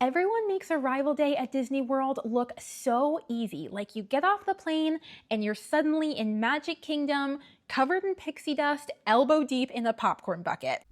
Everyone makes arrival day at Disney World look so easy, like you get off the plane and you're suddenly in Magic Kingdom, covered in pixie dust, elbow deep in a popcorn bucket.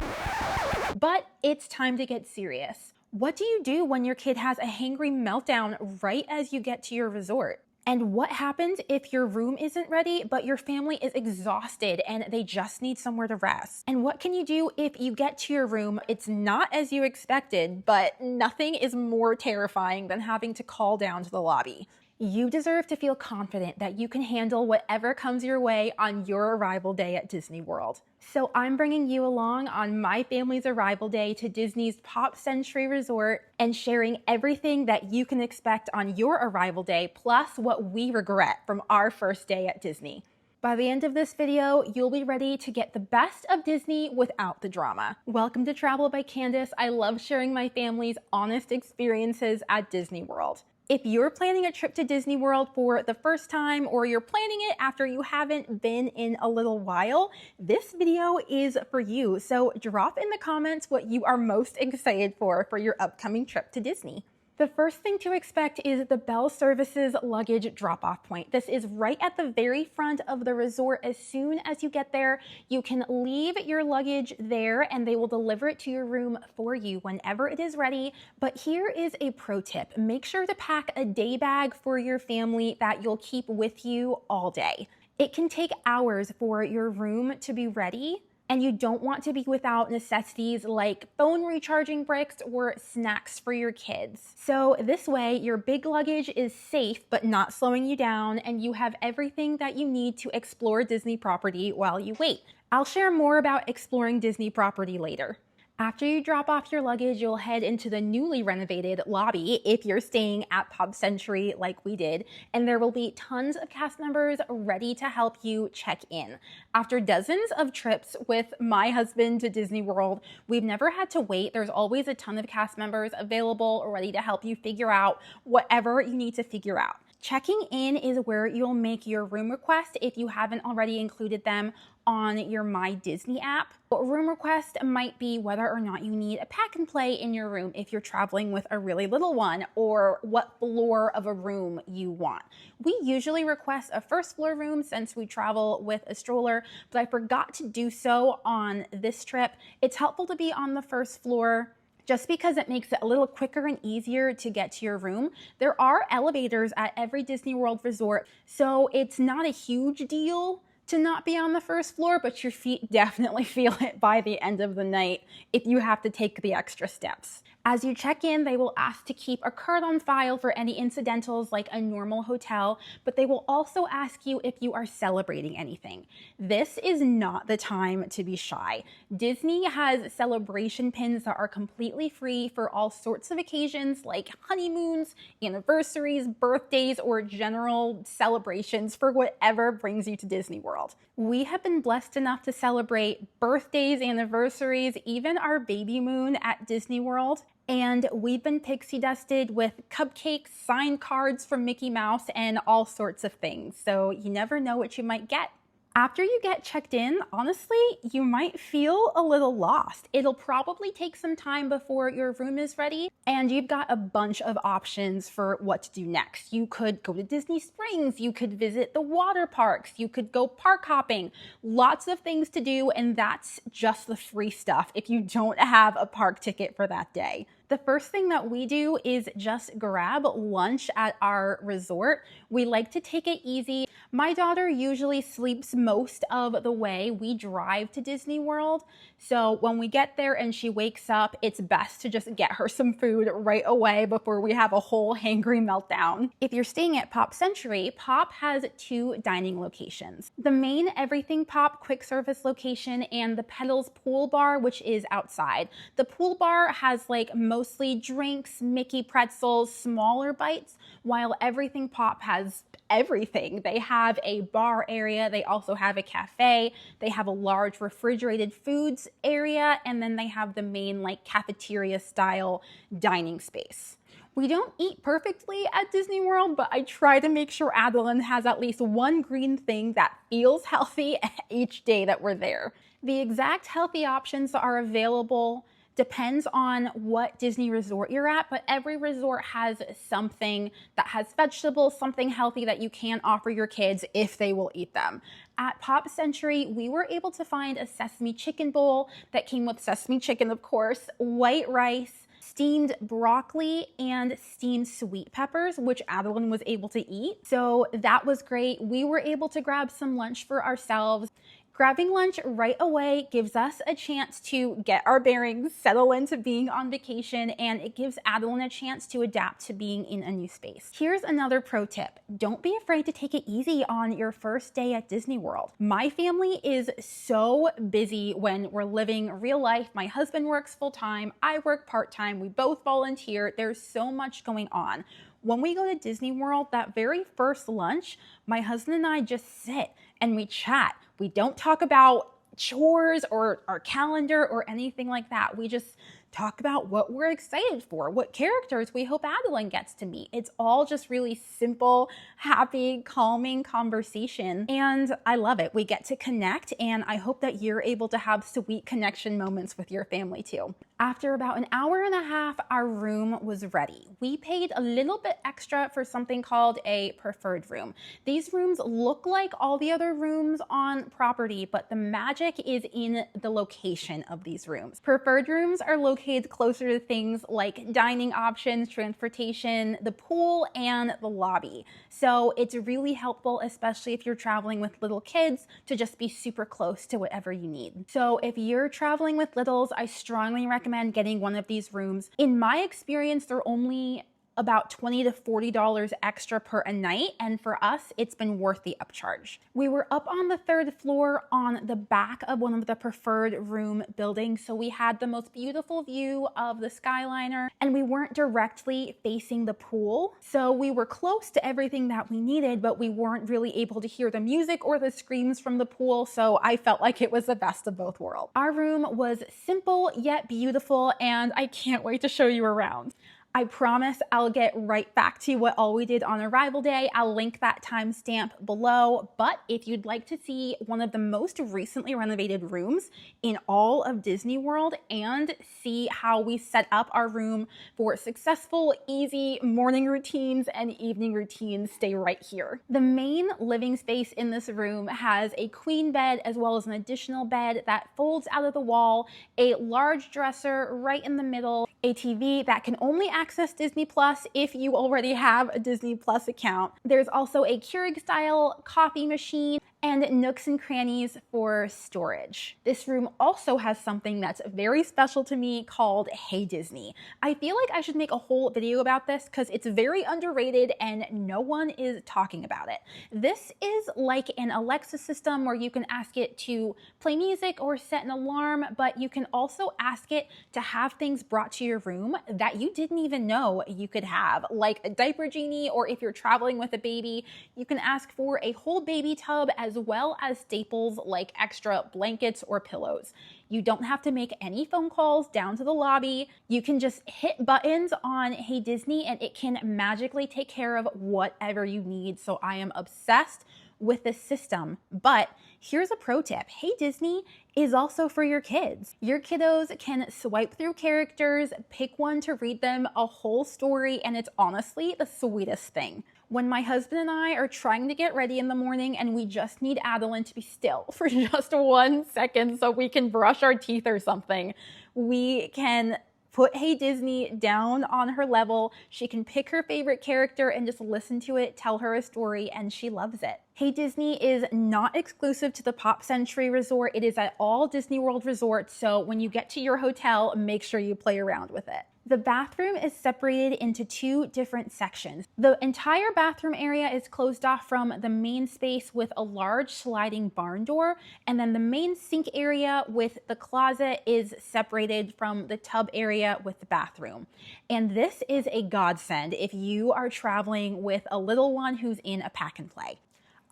But it's time to get serious. What do you do when your kid has a hangry meltdown right as you get to your resort? And what happens if your room isn't ready, but your family is exhausted and they just need somewhere to rest? And what can you do if you get to your room, it's not as you expected, but nothing is more terrifying than having to call down to the lobby? You deserve to feel confident that you can handle whatever comes your way on your arrival day at Disney World. So I'm bringing you along on my family's arrival day to Disney's Pop Century Resort and sharing everything that you can expect on your arrival day, plus what we regret from our first day at Disney. By the end of this video, you'll be ready to get the best of Disney without the drama. Welcome to Travel by Candace. I love sharing my family's honest experiences at Disney World. If you're planning a trip to Disney World for the first time, or you're planning it after you haven't been in a little while, this video is for you. So drop in the comments what you are most excited for your upcoming trip to Disney. The first thing to expect is the Bell Services luggage drop-off point. This is right at the very front of the resort. As soon as you get there, you can leave your luggage there and they will deliver it to your room for you whenever it is ready. But here is a pro tip. Make sure to pack a day bag for your family that you'll keep with you all day. It can take hours for your room to be ready, and you don't want to be without necessities like phone recharging bricks or snacks for your kids. So this way, your big luggage is safe but not slowing you down, and you have everything that you need to explore Disney property while you wait. I'll share more about exploring Disney property later. After you drop off your luggage, you'll head into the newly renovated lobby if you're staying at Pop Century like we did, and there will be tons of cast members ready to help you check in. After dozens of trips with my husband to Disney World, we've never had to wait. There's always a ton of cast members available ready to help you figure out whatever you need to figure out. Checking in is where you'll make your room request if you haven't already included them on your My Disney app. A room request might be whether or not you need a pack and play in your room if you're traveling with a really little one, or what floor of a room you want. We usually request a first floor room since we travel with a stroller, but I forgot to do so on this trip. It's helpful to be on the first floor just because it makes it a little quicker and easier to get to your room. There are elevators at every Disney World resort, so it's not a huge deal to not be on the first floor, but your feet definitely feel it by the end of the night if you have to take the extra steps. As you check in, they will ask to keep a card on file for any incidentals like a normal hotel, but they will also ask you if you are celebrating anything. This is not the time to be shy. Disney has celebration pins that are completely free for all sorts of occasions like honeymoons, anniversaries, birthdays, or general celebrations for whatever brings you to Disney World. We have been blessed enough to celebrate birthdays, anniversaries, even our baby moon at Disney World. And we've been pixie dusted with cupcakes, signed cards from Mickey Mouse, and all sorts of things. So you never know what you might get. After you get checked in, honestly, you might feel a little lost. It'll probably take some time before your room is ready, and you've got a bunch of options for what to do next. You could go to Disney Springs, you could visit the water parks, you could go park hopping, lots of things to do, and that's just the free stuff if you don't have a park ticket for that day. The first thing that we do is just grab lunch at our resort. We like to take it easy. My daughter usually sleeps most of the way we drive to Disney World. So when we get there and she wakes up, it's best to just get her some food right away before we have a whole hangry meltdown. If you're staying at Pop Century, Pop has 2 dining locations. The main Everything Pop quick service location and the Petals pool bar, which is outside. The pool bar has like mostly drinks, Mickey pretzels, smaller bites, while Everything Pop has everything. They have a bar area, they also have a cafe, they have a large refrigerated foods area, and then they have the main like cafeteria style dining space. We don't eat perfectly at Disney World, but I try to make sure Adeline has at least one green thing that feels healthy each day that we're there. The exact healthy options are available Depends on what Disney resort you're at, but every resort has something that has vegetables, something healthy that you can offer your kids if they will eat them. At Pop Century, we were able to find a sesame chicken bowl that came with sesame chicken, of course, white rice, steamed broccoli, and steamed sweet peppers, which Adeline was able to eat. So that was great. We were able to grab some lunch for ourselves. Grabbing lunch right away gives us a chance to get our bearings, settle into being on vacation, and it gives Adeline a chance to adapt to being in a new space. Here's another pro tip. Don't be afraid to take it easy on your first day at Disney World. My family is so busy when we're living real life. My husband works full-time, I work part-time, we both volunteer. There's so much going on. When we go to Disney World, that very first lunch, my husband and I just sit and we chat. We don't talk about chores or our calendar or anything like that. We just talk about what we're excited for, what characters we hope Adeline gets to meet. It's all just really simple, happy, calming conversation. And I love it. We get to connect, and I hope that you're able to have sweet connection moments with your family too. After about an hour and a half, our room was ready. We paid a little bit extra for something called a preferred room. These rooms look like all the other rooms on property, but the magic is in the location of these rooms. Preferred rooms are located closer to things like dining options, transportation, the pool, and the lobby. So it's really helpful, especially if you're traveling with little kids, to just be super close to whatever you need. So if you're traveling with littles, I strongly recommend getting one of these rooms. In my experience, they're only about $20 to $40 extra per a night, and for us, it's been worth the upcharge. We were up on the 3rd floor on the back of one of the preferred room buildings, so we had the most beautiful view of the Skyliner, and we weren't directly facing the pool, so we were close to everything that we needed, but we weren't really able to hear the music or the screams from the pool, so I felt like it was the best of both worlds. Our room was simple yet beautiful, and I can't wait to show you around. I promise I'll get right back to what all we did on arrival day. I'll link that timestamp below. But if you'd like to see one of the most recently renovated rooms in all of Disney World and see how we set up our room for successful, easy morning routines and evening routines, stay right here. The main living space in this room has a queen bed as well as an additional bed that folds out of the wall, a large dresser right in the middle, a TV that can only access Disney Plus if you already have a Disney Plus account. There's also a Keurig style coffee machine and nooks and crannies for storage. This room also has something that's very special to me called Hey Disney. I feel like I should make a whole video about this because it's very underrated and no one is talking about it. This is like an Alexa system where you can ask it to play music or set an alarm, but you can also ask it to have things brought to your room that you didn't even know you could have, like a diaper genie, or if you're traveling with a baby, you can ask for a whole baby tub as well as staples like extra blankets or pillows. You don't have to make any phone calls down to the lobby. You can just hit buttons on Hey Disney and it can magically take care of whatever you need. So I am obsessed with this system. But here's a pro tip. Hey Disney is also for your kids. Your kiddos can swipe through characters, pick one to read them a whole story, and it's honestly the sweetest thing. When my husband and I are trying to get ready in the morning and we just need Adeline to be still for just 1 second so we can brush our teeth or something, we can put Hey Disney down on her level. She can pick her favorite character and just listen to it, tell her a story, and she loves it. Hey Disney is not exclusive to the Pop Century Resort. It is at all Disney World resorts, so when you get to your hotel, make sure you play around with it. The bathroom is separated into 2 different sections. The entire bathroom area is closed off from the main space with a large sliding barn door, and then the main sink area with the closet is separated from the tub area with the bathroom. And this is a godsend if you are traveling with a little one who's in a pack and play.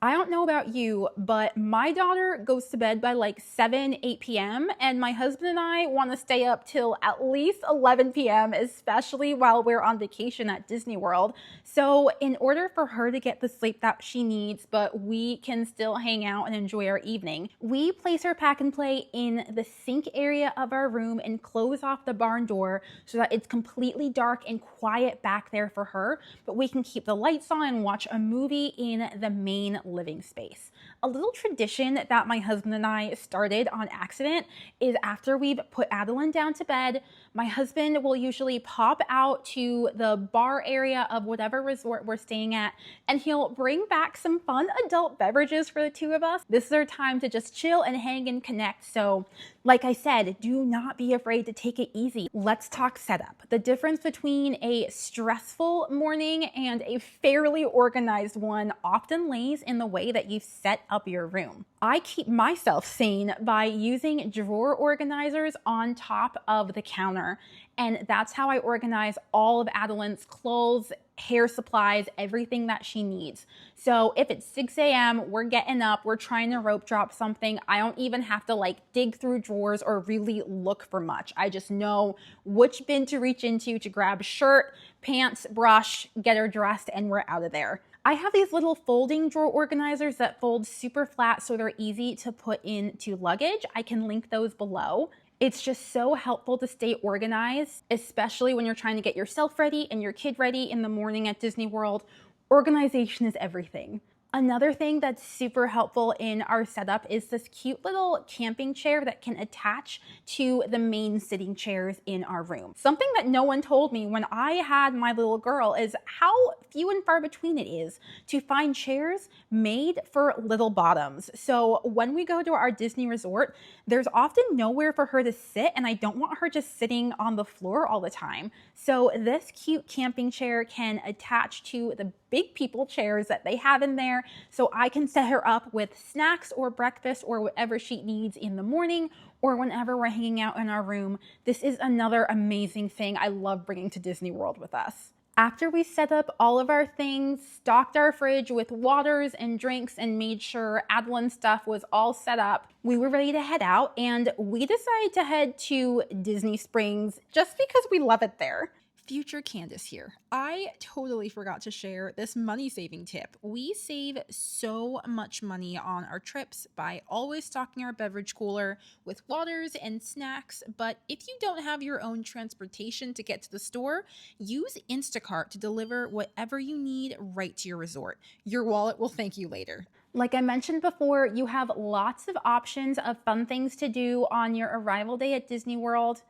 I don't know about you, but my daughter goes to bed by like 7, 8 p.m. and my husband and I want to stay up till at least 11 p.m., especially while we're on vacation at Disney World. So in order for her to get the sleep that she needs, but we can still hang out and enjoy our evening, we place her pack and play in the sink area of our room and close off the barn door so that it's completely dark and quiet back there for her, but we can keep the lights on and watch a movie in the main living space. A little tradition that my husband and I started on accident is after we've put Adeline down to bed, my husband will usually pop out to the bar area of whatever resort we're staying at, and he'll bring back some fun adult beverages for the two of us. This is our time to just chill and hang and connect. So like I said, do not be afraid to take it easy. Let's talk setup. The difference between a stressful morning and a fairly organized one often lays in the way that you set up your room. I keep myself sane by using drawer organizers on top of the counter, and that's how I organize all of Adeline's clothes, hair supplies, everything that she needs. So if it's 6 a.m., we're getting up, we're trying to rope drop something, I don't even have to like dig through drawers or really look for much. I just know which bin to reach into to grab shirt, pants, brush, get her dressed, and we're out of there. I have these little folding drawer organizers that fold super flat so they're easy to put into luggage. I can link those below. It's just so helpful to stay organized, especially when you're trying to get yourself ready and your kid ready in the morning at Disney World. Organization is everything. Another thing that's super helpful in our setup is this cute little camping chair that can attach to the main sitting chairs in our room. Something that no one told me when I had my little girl is how few and far between it is to find chairs made for little bottoms. So when we go to our Disney resort, there's often nowhere for her to sit, and I don't want her just sitting on the floor all the time. So this cute camping chair can attach to the big people chairs that they have in there, so I can set her up with snacks or breakfast or whatever she needs in the morning or whenever we're hanging out in our room. This is another amazing thing I love bringing to Disney World with us. After we set up all of our things, stocked our fridge with waters and drinks, and made sure Adeline's stuff was all set up, we were ready to head out, and we decided to head to Disney Springs just because we love it there. Future Candace here. I totally forgot to share this money saving tip. We save so much money on our trips by always stocking our beverage cooler with waters and snacks, but if you don't have your own transportation to get to the store, use Instacart to deliver whatever you need right to your resort. Your wallet will thank you later. Like I mentioned before, you have lots of options of fun things to do on your arrival day at Disney World.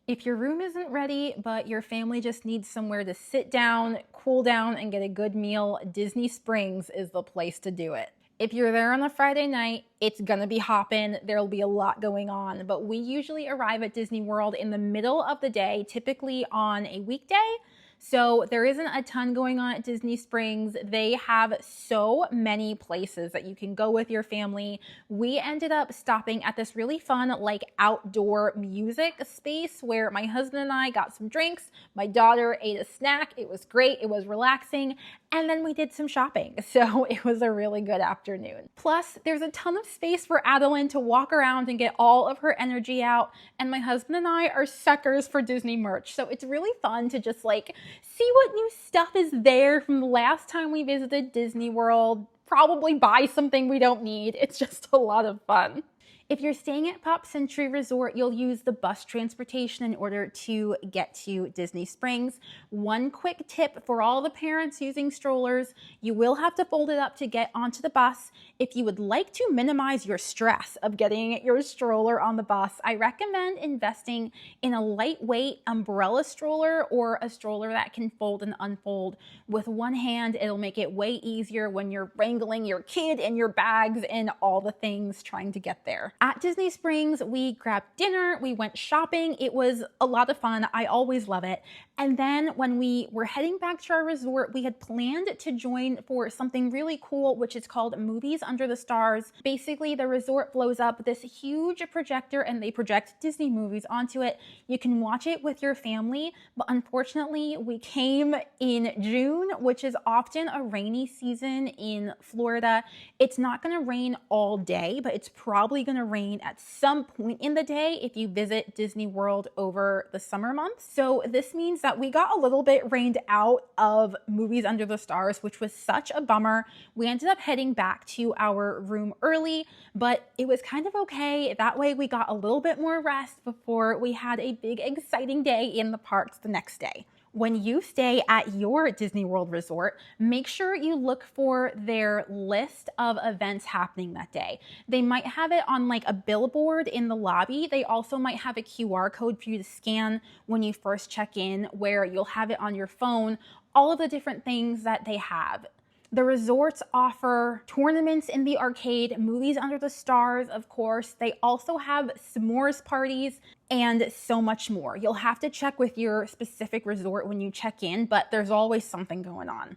If your room isn't ready, but your family just needs somewhere to sit down, cool down, and get a good meal, Disney Springs is the place to do it. If you're there on a Friday night, it's gonna be hopping. There'll be a lot going on, but we usually arrive at Disney World in the middle of the day, typically on a weekday. So there isn't a ton going on at Disney Springs. They have so many places that you can go with your family. We ended up stopping at this really fun, like outdoor music space where my husband and I got some drinks. My daughter ate a snack. It was great. It was relaxing. And then we did some shopping. So it was a really good afternoon. Plus, there's a ton of space for Adeline to walk around and get all of her energy out. And my husband and I are suckers for Disney merch. So it's really fun to just like see what new stuff is there from the last time we visited Disney World. Probably buy something we don't need. It's just a lot of fun. If you're staying at Pop Century Resort, you'll use the bus transportation in order to get to Disney Springs. One quick tip for all the parents using strollers, you will have to fold it up to get onto the bus. If you would like to minimize your stress of getting your stroller on the bus, I recommend investing in a lightweight umbrella stroller or a stroller that can fold and unfold with one hand. It'll make it way easier when you're wrangling your kid and your bags and all the things trying to get there. At Disney Springs, we grabbed dinner, we went shopping. It was a lot of fun. I always love it. And then when we were heading back to our resort, we had planned to join for something really cool, which is called Movies Under the Stars. Basically, the resort blows up this huge projector and they project Disney movies onto it. You can watch it with your family, but unfortunately, we came in June, which is often a rainy season in Florida. It's not going to rain all day, but it's probably going to rain at some point in the day if you visit Disney World over the summer months. So this means that we got a little bit rained out of Movies Under the Stars, which was such a bummer. We ended up heading back to our room early, but it was kind of okay. That way we got a little bit more rest before we had a big exciting day in the parks the next day. When you stay at your Disney World resort, make sure you look for their list of events happening that day. They might have it on like a billboard in the lobby. They also might have a QR code for you to scan when you first check in, where you'll have it on your phone, all of the different things that they have. The resorts offer tournaments in the arcade, Movies Under the Stars, of course. They also have s'mores parties and so much more. You'll have to check with your specific resort when you check in, but there's always something going on.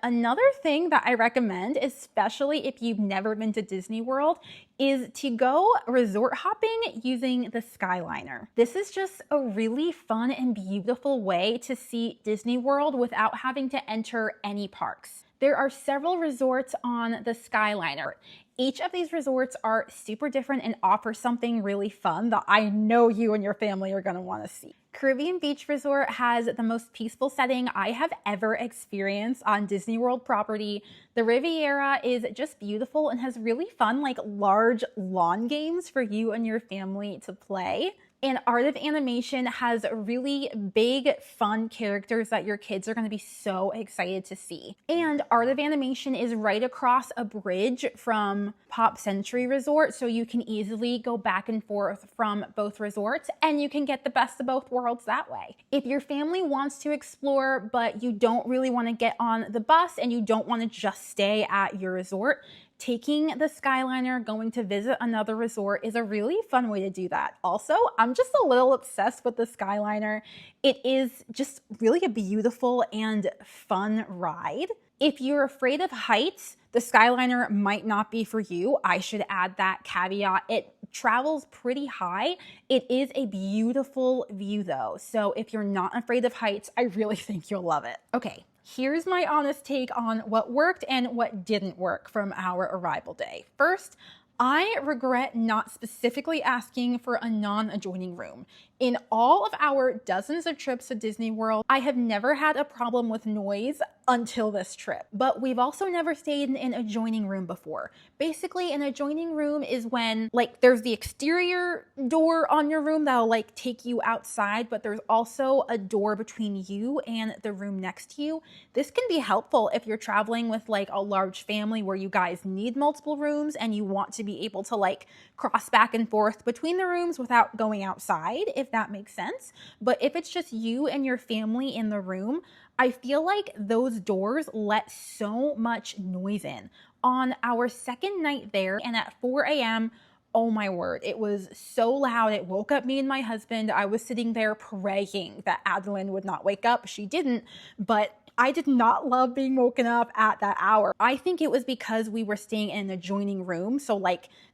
Another thing that I recommend, especially if you've never been to Disney World, is to go resort hopping using the Skyliner. This is just a really fun and beautiful way to see Disney World without having to enter any parks. There are several resorts on the Skyliner. Each of these resorts are super different and offer something really fun that I know you and your family are going to want to see. Caribbean Beach Resort has the most peaceful setting I have ever experienced on Disney World property. The Riviera is just beautiful and has really fun, like large lawn games for you and your family to play. And Art of Animation has really big, fun characters that your kids are going to be so excited to see. And Art of Animation is right across a bridge from Pop Century Resort, so you can easily go back and forth from both resorts, and you can get the best of both worlds that way. If your family wants to explore, but you don't really want to get on the bus and you don't want to just stay at your resort, taking the Skyliner, going to visit another resort is a really fun way to do that. Also, I'm just a little obsessed with the Skyliner. It is just really a beautiful and fun ride. If you're afraid of heights, the Skyliner might not be for you. I should add that caveat. It travels pretty high. It is a beautiful view though. So if you're not afraid of heights, I really think you'll love it. Okay. Here's my honest take on what worked and what didn't work from our arrival day. First, I regret not specifically asking for a non-adjoining room. In all of our dozens of trips to Disney World, I have never had a problem with noise until this trip. But we've also never stayed in an adjoining room before. Basically, an adjoining room is when there's the exterior door on your room that'll take you outside, but there's also a door between you and the room next to you. This can be helpful if you're traveling with a large family where you guys need multiple rooms and you want to be able to cross back and forth between the rooms without going outside, if that makes sense. But if it's just you and your family in the room, I feel like those doors let so much noise in. On our second night there and at 4 a.m., oh my word, it was so loud. It woke up me and my husband. I was sitting there praying that Adeline would not wake up. She didn't, but I did not love being woken up at that hour. I think it was because we were staying in an adjoining room, so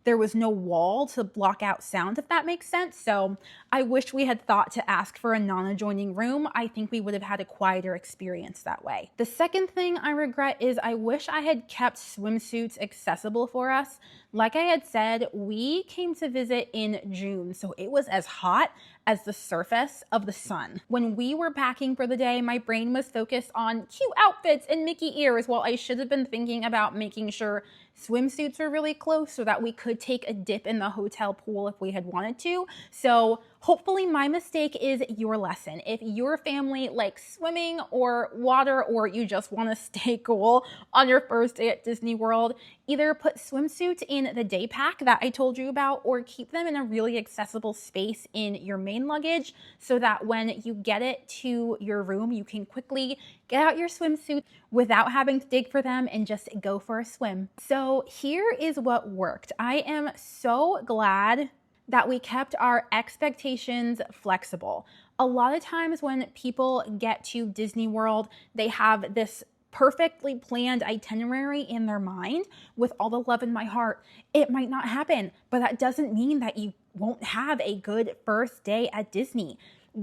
there was no wall to block out sound, if that makes sense. So I wish we had thought to ask for a non-adjoining room. I think we would have had a quieter experience that way. The second thing I regret is I wish I had kept swimsuits accessible for us. Like I had said, we came to visit in June, so it was as hot as the surface of the sun. When we were packing for the day, my brain was focused on cute outfits and Mickey ears, while I should have been thinking about making sure swimsuits were really close so that we could take a dip in the hotel pool if we had wanted to. So hopefully my mistake is your lesson. If your family likes swimming or water, or you just want to stay cool on your first day at Disney World, either put swimsuits in the day pack that I told you about, or keep them in a really accessible space in your main luggage so that when you get it to your room, you can quickly Get out your swimsuit without having to dig for them and just go for a swim. So here is what worked. I am so glad that we kept our expectations flexible. A lot of times when people get to Disney World, they have this perfectly planned itinerary in their mind with all the love in my heart. It might not happen, but that doesn't mean that you won't have a good first day at Disney.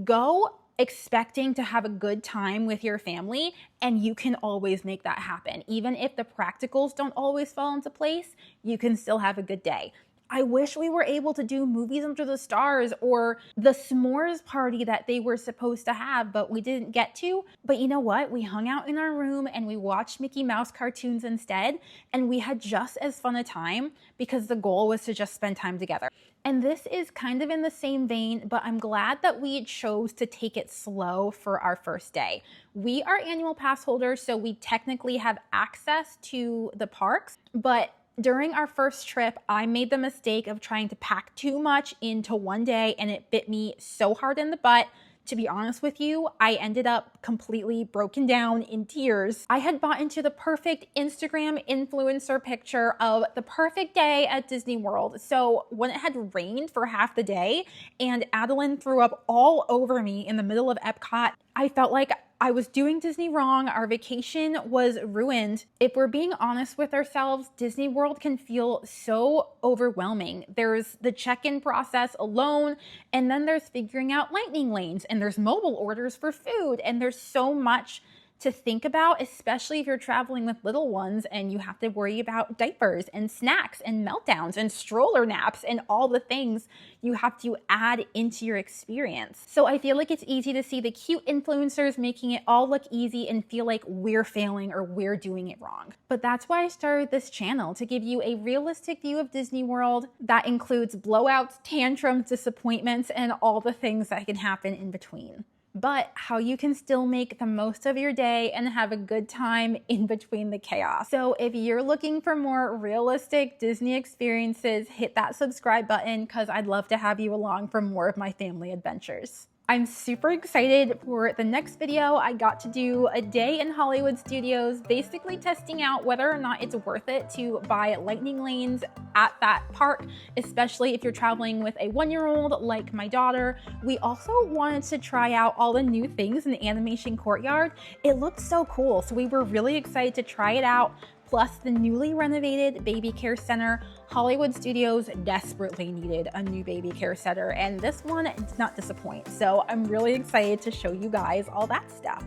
Go expecting to have a good time with your family, and you can always make that happen. Even if the practicals don't always fall into place, you can still have a good day. I wish we were able to do movies under the stars or the s'mores party that they were supposed to have, but we didn't get to. But you know what? We hung out in our room and we watched Mickey Mouse cartoons instead, and we had just as fun a time because the goal was to just spend time together. And this is kind of in the same vein, but I'm glad that we chose to take it slow for our first day. We are annual pass holders, so we technically have access to the parks, but during our first trip, I made the mistake of trying to pack too much into one day, and it bit me so hard in the butt. To be honest with you, I ended up completely broken down in tears. I had bought into the perfect Instagram influencer picture of the perfect day at Disney World. So when it had rained for half the day and Adeline threw up all over me in the middle of EPCOT, I felt like I was doing Disney wrong. Our vacation was ruined. If we're being honest with ourselves, Disney World can feel so overwhelming. There's the check-in process alone, and then there's figuring out lightning lanes, and there's mobile orders for food, and there's so much to think about, especially if you're traveling with little ones and you have to worry about diapers and snacks and meltdowns and stroller naps and all the things you have to add into your experience. So I feel like it's easy to see the cute influencers making it all look easy and feel like we're failing or we're doing it wrong. But that's why I started this channel, to give you a realistic view of Disney World that includes blowouts, tantrums, disappointments, and all the things that can happen in between, but how you can still make the most of your day and have a good time in between the chaos. So if you're looking for more realistic Disney experiences, hit that subscribe button because I'd love to have you along for more of my family adventures. I'm super excited for the next video. I got to do a day in Hollywood Studios, basically testing out whether or not it's worth it to buy lightning lanes at that park, especially if you're traveling with a 1-year-old like my daughter. We also wanted to try out all the new things in the animation courtyard. It looked so cool, so we were really excited to try it out. Plus the newly renovated baby care center. Hollywood Studios desperately needed a new baby care center, and this one did not disappoint. So I'm really excited to show you guys all that stuff.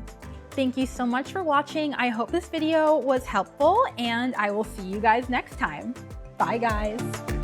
Thank you so much for watching. I hope this video was helpful, and I will see you guys next time. Bye guys.